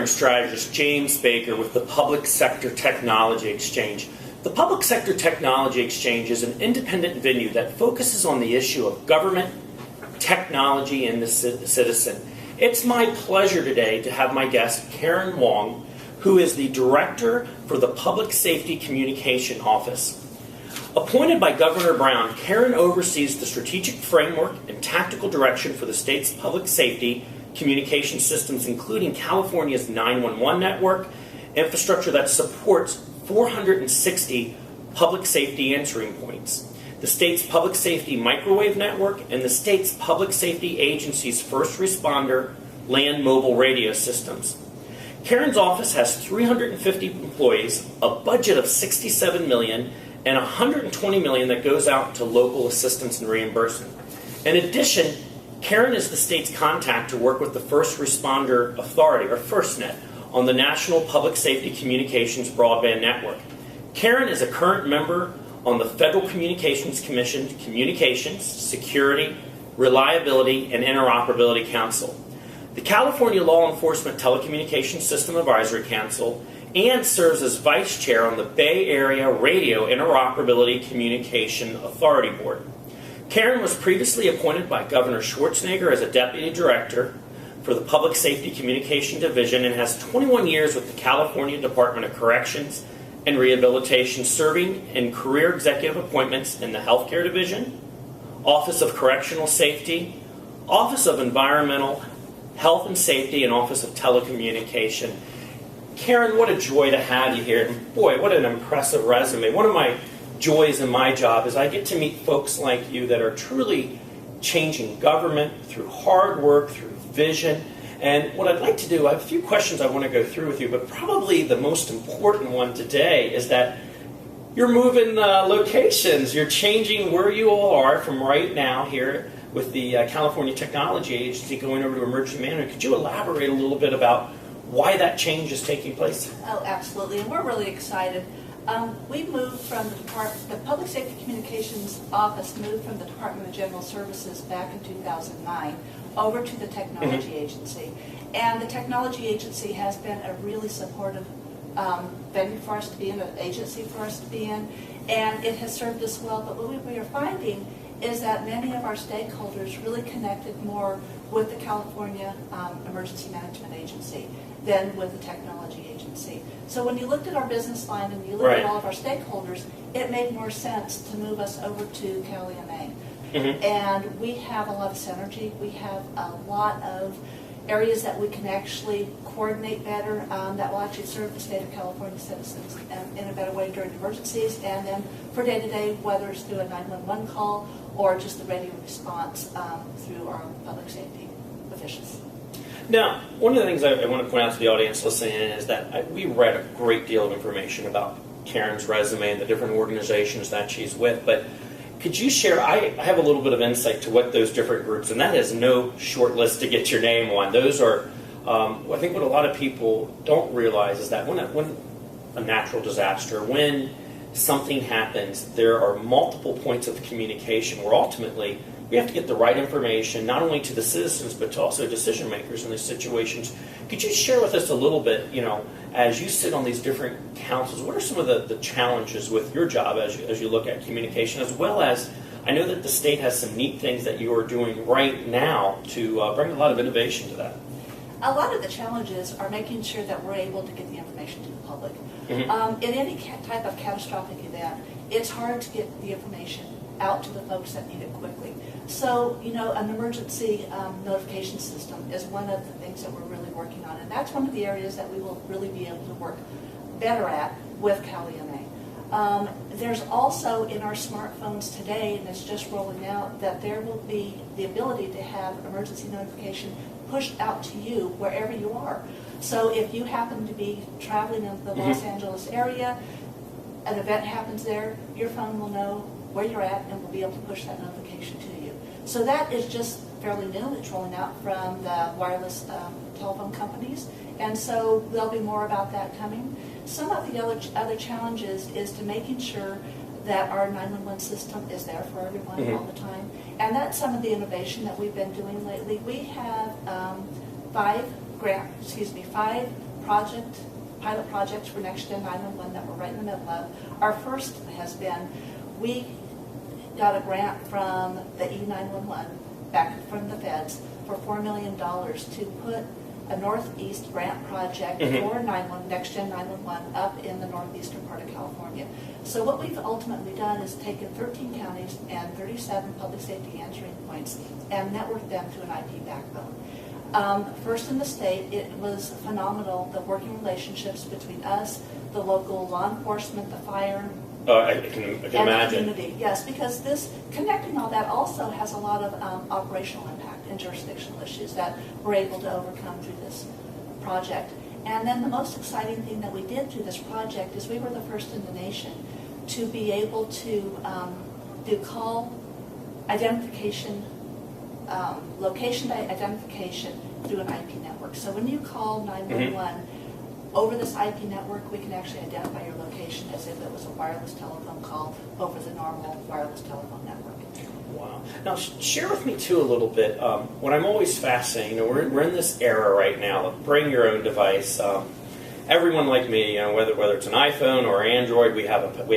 program strategist James Baker with the Public Sector Technology Exchange. The Public Sector Technology Exchange is an independent venue that focuses on the issue of government, technology, and the citizen. It's my pleasure today to have my guest, Karen Wong, who is the Director for the Public Safety Communication Office. Appointed by Governor Brown, Karen oversees the strategic framework and tactical direction for the state's public safety communication systems, including California's 911 network, infrastructure that supports 460 public safety answering points, the state's public safety microwave network, and the state's public safety agency's first responder land mobile radio systems. Karen's office has 350 employees, a budget of $67 million, and $120 million that goes out to local assistance and reimbursement. In addition, Karen is the state's contact to work with the First Responder Authority, or FirstNet, on the National Public Safety Communications Broadband Network. Karen is a current member on the Federal Communications Commission Communications, Security, Reliability, and Interoperability Council, the California Law Enforcement Telecommunications System Advisory Council, and serves as Vice Chair on the Bay Area Radio Interoperability Communication Authority Board. Karen was previously appointed by Governor Schwarzenegger as a Deputy Director for the Public Safety Communication Division and has 21 years with the California Department of Corrections and Rehabilitation, serving in career executive appointments in the Healthcare Division, Office of Correctional Safety, Office of Environmental Health and Safety, and Office of Telecommunication. Karen, what a joy to have you here. And boy, what an impressive resume. One of my joys in my job is I get to meet folks like you that are truly changing government through hard work, through vision. And what I'd like to do, I have a few questions I want to go through with you, but probably the most important one today is that you're moving locations. You're changing where you all are from right now here with the California Technology Agency going over to emergency management. Could you elaborate a little bit about why that change is taking place? Oh, absolutely, and we're really excited. We moved from the Public Safety Communications Office moved from the Department of General Services back in 2009 over to the Technology Agency. And the Technology Agency has been a really supportive venue for us to be in, an agency for us to be in, and it has served us well. But what we are finding is that many of our stakeholders really connected more with the California Emergency Management Agency than with the Technology Agency. So when you looked at our business line and you looked at all of our stakeholders, it made more sense to move us over to CalEMA. And we have a lot of synergy. We have a lot of areas that we can actually coordinate better that will actually serve the state of California citizens in a better way during emergencies, and then for day-to-day, whether it's through a 911 call or just the radio response through our public safety officials. Now, one of the things I want to point out to the audience listening in is that we read a great deal of information about Karen's resume and the different organizations that she's with, but could you share, I have a little bit of insight to what those different groups, and that is no short list to get your name on. Those are, I think what a lot of people don't realize is that when a natural disaster, when something happens, there are multiple points of communication where ultimately we have to get the right information, not only to the citizens, but to also decision makers in these situations. Could you share with us a little bit, as you sit on these different councils, what are some of the challenges with your job as you look at communication, as well as, I know that the state has some neat things that you are doing right now to bring a lot of innovation to that. A lot of the challenges are making sure that we're able to get the information to the public. In any type of catastrophic event, it's hard to get the information out to the folks that need it quickly. So, an emergency notification system is one of the things that we're really working on, and that's one of the areas that we will really be able to work better at with CalEMA. There's also in our smartphones today, and it's just rolling out, that there will be the ability to have emergency notification pushed out to you wherever you are. So if you happen to be traveling in the Los Angeles area, an event happens there, your phone will know where you're at and will be able to push that notification to you. So that is just fairly new. It's rolling out from the wireless telephone companies, and so there'll be more about that coming. Some of the other challenges is to making sure that our 911 system is there for everyone all the time, and that's some of the innovation that we've been doing lately. We have 5 pilot projects for Next Gen 911 that we're right in the middle of. Our first has been, we got a grant from the E911 back from the feds for $4 million to put a Northeast grant project for Next Gen 911 up in the northeastern part of California. So what we've ultimately done is taken 13 counties and 37 public safety answering points and networked them to an IP backbone. First in the state, it was phenomenal, the working relationships between us, the local law enforcement, the fire, I can imagine. Community. Yes, because this connecting all that also has a lot of operational impact and jurisdictional issues that we're able to overcome through this project. And then the most exciting thing that we did through this project is we were the first in the nation to be able to do call identification, location identification through an IP network. So when you call 911, over this IP network, we can actually identify your location as if it was a wireless telephone call over the normal wireless telephone network. Wow. Now, share with me, too, a little bit. What I'm always fascinated, we're in this era right now of bring your own device. Everyone like me, whether it's an iPhone or Android, we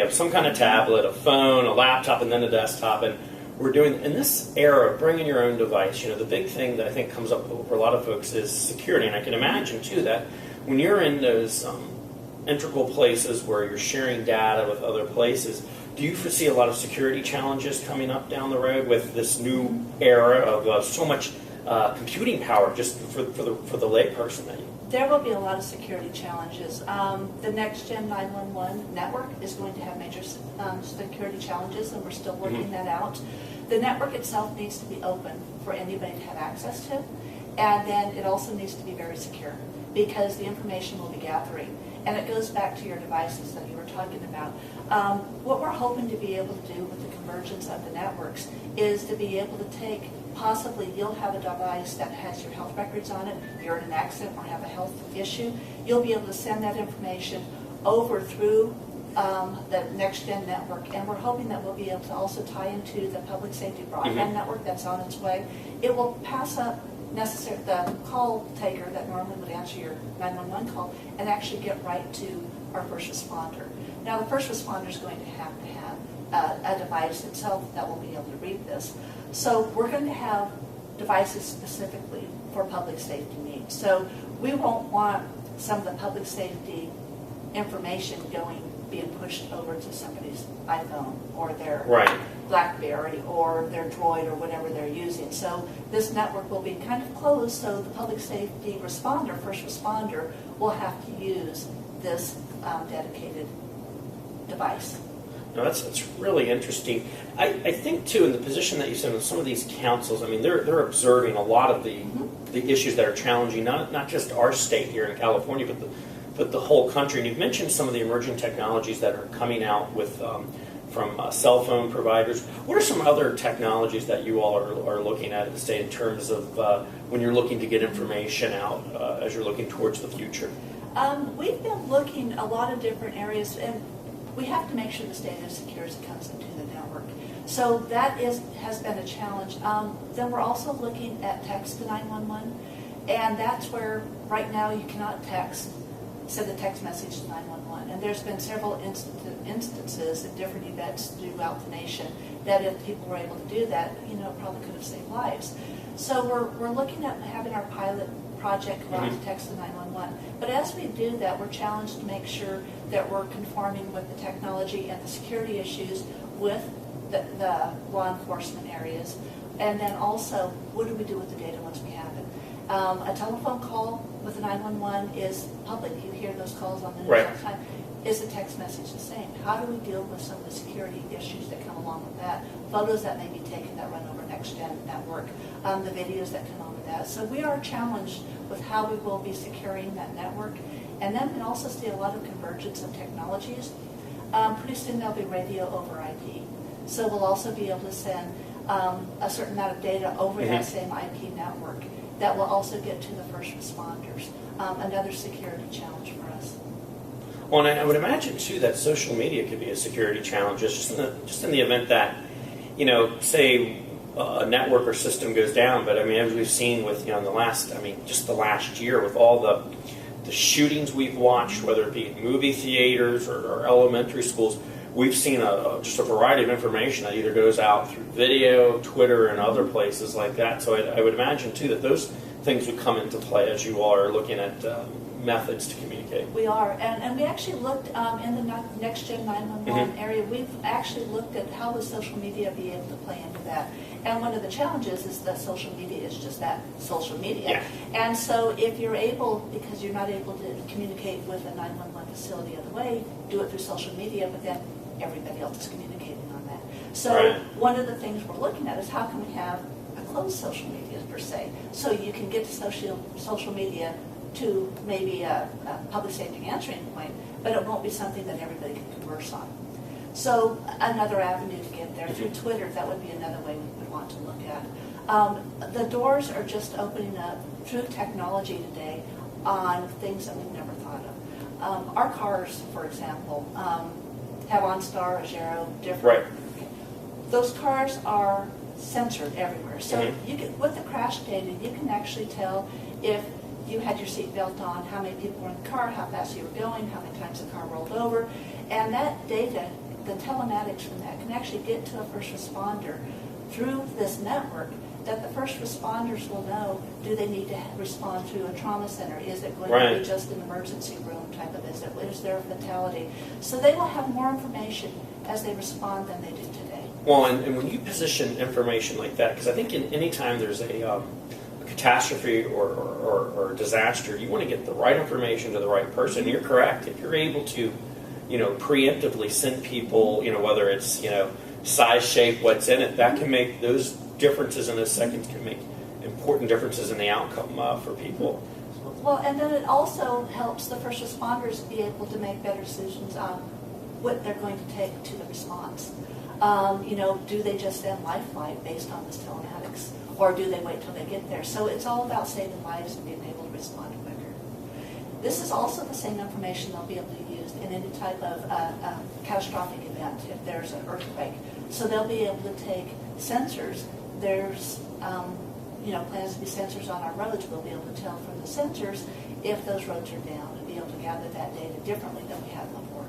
have some kind of tablet, a phone, a laptop, and then a desktop. And we're doing, in this era of bringing your own device, the big thing that I think comes up for a lot of folks is security. And I can imagine, too, that when you're in those integral places where you're sharing data with other places, do you foresee a lot of security challenges coming up down the road with this new era of so much computing power just for the layperson? There will be a lot of security challenges. The Next Gen 911 network is going to have major security challenges, and we're still working that out. The network itself needs to be open for anybody to have access to, and then it also needs to be very secure, because the information will be gathering. And it goes back to your devices that you were talking about. What we're hoping to be able to do with the convergence of the networks is to be able to take, possibly you'll have a device that has your health records on it, you're in an accident or have a health issue, you'll be able to send that information over through the Next Gen network, and we're hoping that we'll be able to also tie into the public safety broadband network that's on its way. It will pass up the call taker that normally would answer your 911 call and actually get right to our first responder. Now, the first responder is going to have a device itself that will be able to read this. So we're going to have devices specifically for public safety needs. So we won't want some of the public safety information being pushed over to somebody's iPhone or their BlackBerry or their Droid or whatever they're using. So this network will be kind of closed, so the public safety responder, first responder, will have to use this dedicated device. No, that's really interesting. I think, too, in the position that you said with some of these councils, they're observing a lot of the issues that are challenging, not just our state here in California, but the whole country. And you've mentioned some of the emerging technologies that are coming out with from cell phone providers. What are some other technologies that you all are looking at the state in terms of when you're looking to get information out as you're looking towards the future? We've been looking a lot of different areas, and we have to make sure this data is secure as it comes into the network. So that has been a challenge. Then we're also looking at text to 911, and that's where right now you cannot send a text message to 911. And there's been several instances at different events throughout the nation that if people were able to do that, it probably could have saved lives. So we're looking at having our pilot project go out to text to 911. But as we do that, we're challenged to make sure that we're conforming with the technology and the security issues with the law enforcement areas. And then also, what do we do with the data once we have it? A telephone call with a 911 is public. You hear those calls on the news all the time. Is the text message the same? How do we deal with some of the security issues that come along with that? Photos that may be taken that run over Next Gen network, the videos that come over that. So we are challenged with how we will be securing that network. And then we also see a lot of convergence of technologies. Pretty soon there'll be radio over IP. So we'll also be able to send a certain amount of data over that same IP network that will also get to the first responders. Another security challenge for us. Well, and I would imagine, too, that social media could be a security challenge, just in the event that, say a network or system goes down. But, as we've seen with, the last year with all the the shootings we've watched, whether it be in movie theaters or elementary schools, we've seen just a variety of information that either goes out through video, Twitter, and other places like that. So I would imagine, too, that those things would come into play as you all are looking at methods to communicate. We are, and we actually looked in the Next Gen 911 area. We've actually looked at how would social media be able to play into that. And one of the challenges is that social media is just that, social media. Yeah. And so if you're able, because you're not able to communicate with a 911 facility other way, do it through social media, but then everybody else is communicating on that. So Right. one of the things we're looking at is how can we have a closed social media per se, so you can get to social media to maybe a public safety answering point, but it won't be something that everybody can converse on. So another avenue to get there through Twitter, that would be another way we would want to look at. The doors are just opening up through technology today on things that we've never thought of. Our cars, for example, have OnStar, Agero, different. Right. Those cars are censored everywhere. So Mhm. you can, with the crash data, you can actually tell if you had your seatbelt on, how many people were in the car, how fast you were going, how many times the car rolled over. And that data, the telematics from that, can actually get to a first responder through this network, that the first responders will know, do they need to respond to a trauma center? Is it going to Right. be just an emergency room type of visit? Is there a fatality? So they will have more information as they respond than they do today. Well, and when you position information like that, because I think any time there's a catastrophe or disaster, you want to get the right information to the right person. You're correct. If you're able to, preemptively send people, whether it's, size, shape, what's in it, that can make those differences in those seconds can make important differences in the outcome for people. Well, and then it also helps the first responders be able to make better decisions on what they're going to take to the response. Do they just send life flight based on this telematics, or do they wait till they get there? So it's all about saving lives and being able to respond quicker. This is also the same information they'll be able to use in any type of catastrophic event if there's an earthquake. So they'll be able to take sensors. There's plans to be sensors on our roads. We'll be able to tell from the sensors if those roads are down and be able to gather that data differently than we have before.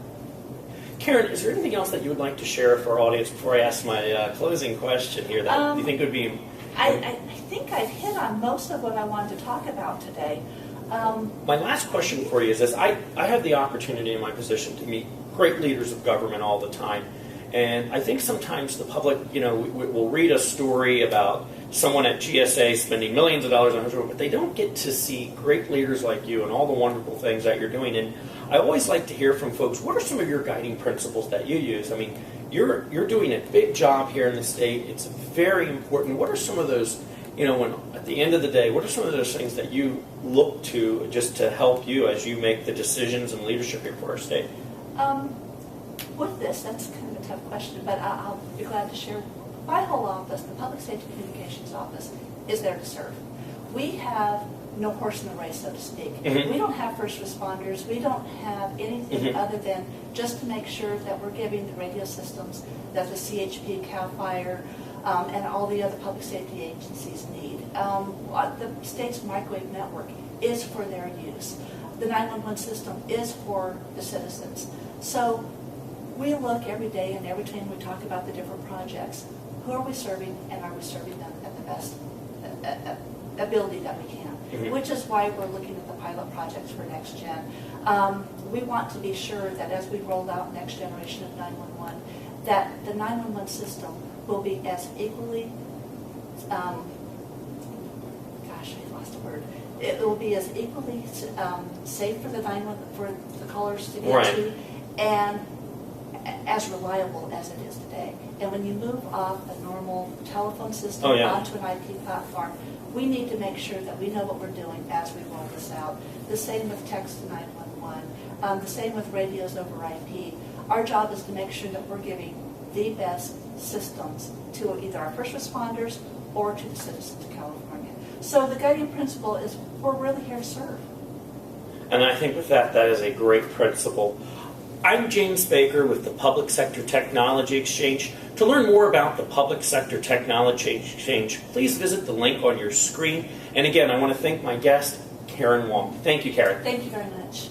Karen, is there anything else that you would like to share for our audience before I ask my closing question here that you think would be... I think I've hit on most of what I wanted to talk about today. My last question for you is this. I have the opportunity in my position to meet great leaders of government all the time. And I think sometimes the public, will read a story about someone at GSA spending millions of dollars on a but they don't get to see great leaders like you and all the wonderful things that you're doing. And I always like to hear from folks, what are some of your guiding principles that you use? I mean, you're doing a big job here in the state. It's very important. What are some of those, when at the end of the day, what are some of those things that you look to just to help you as you make the decisions and leadership here for our state? With this, that's kind of a tough question, but I'll be glad to share. My whole office, the Public Safety Communications Office, is there to serve. We have no horse in the race, so to speak. Mm-hmm. We don't have first responders. We don't have anything other than just to make sure that we're giving the radio systems that the CHP, CAL FIRE, and all the other public safety agencies need. The state's microwave network is for their use. The 911 system is for the citizens. So we look every day and every time we talk about the different projects, who are we serving, and are we serving them at the best ability that we can, which is why we're looking at the pilot projects for Next Gen. We want to be sure that as we roll out next generation of 911, that the 911 system will be as equally, I lost a word. It will be as equally safe for the 911 for the callers to get to, and as reliable as it is today. And when you move off the normal telephone system onto an IP platform, we need to make sure that we know what we're doing as we roll this out. The same with text to 911, the same with radios over IP. Our job is to make sure that we're giving the best systems to either our first responders or to the citizens of California. So the guiding principle is we're really here to serve. And I think with that is a great principle. I'm James Baker with the Public Sector Technology Exchange. To learn more about the Public Sector Technology Exchange, please visit the link on your screen. And again, I want to thank my guest, Karen Wong. Thank you, Karen. Thank you very much.